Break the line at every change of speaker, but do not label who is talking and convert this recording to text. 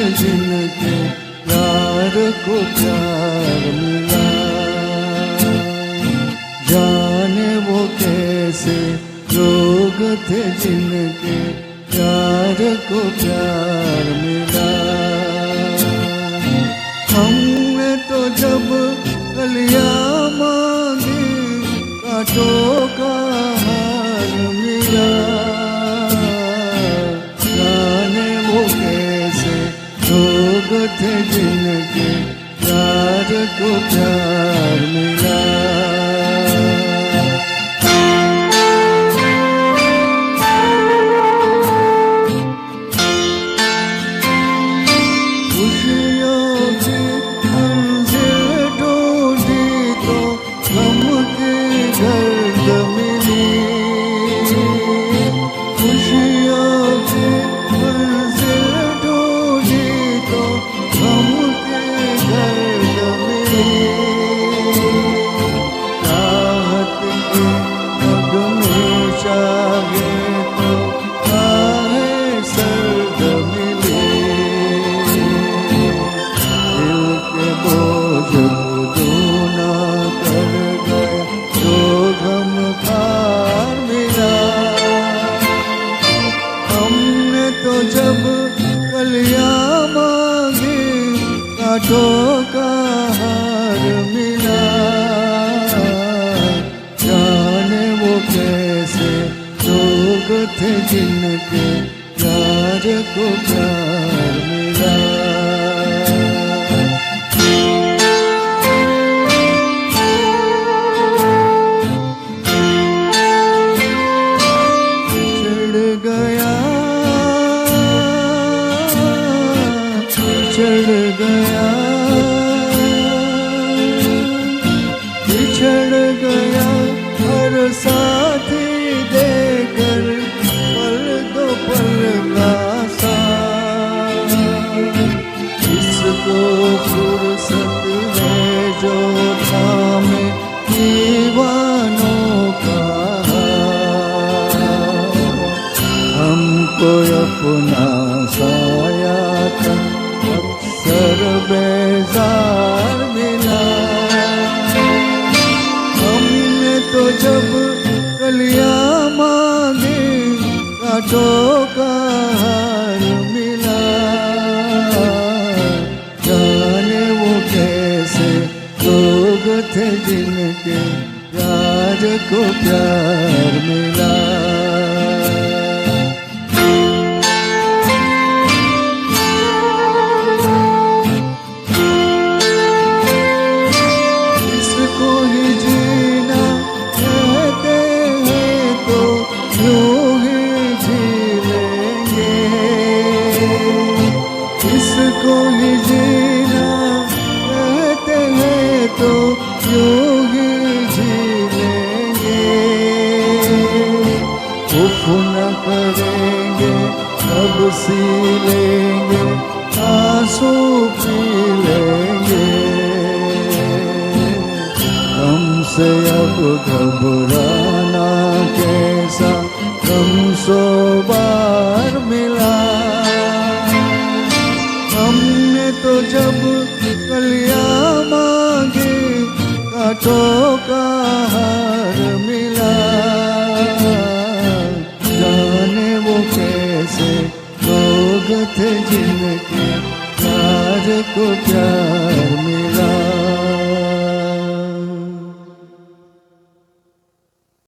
थे जिनके प्यार को प्यार मिला। जाने वो कैसे लोग थे जिनके प्यार को प्यार मिला। हमने तो जब कलियां मांगी कांटों का हार मिला। जाने वो कैसे लोग थे जिनके प्यार को प्यार मिला। कांटों का हार मिला। जाने वो कैसे लोग थे जिनके प्यार को प्यार मिला। बिछड़ गया हर साथी देकर पल दो पल का साथ। इसको फुर्सत है जो थामे दीवानों का हमको अपना साया था अक्सर बेजार मिला। हमने तो जब कलियां मांगी कांटों का हार मिला। जाने वो कैसे लोग थे जिनके प्यार को प्यार मिला। इसको ही जीना कहते हैं तो यूं ही जी लेंगे। उफ न करेंगे तब सी लेंगे आंसू पी लेंगे। हमसे अब घबराना कैसा गम सो बार मिला। हमने तो जब कलियां मांगी कांटों का हार मिला। जाने वो कैसे लोग थे जिनके प्यार को प्यार मिला।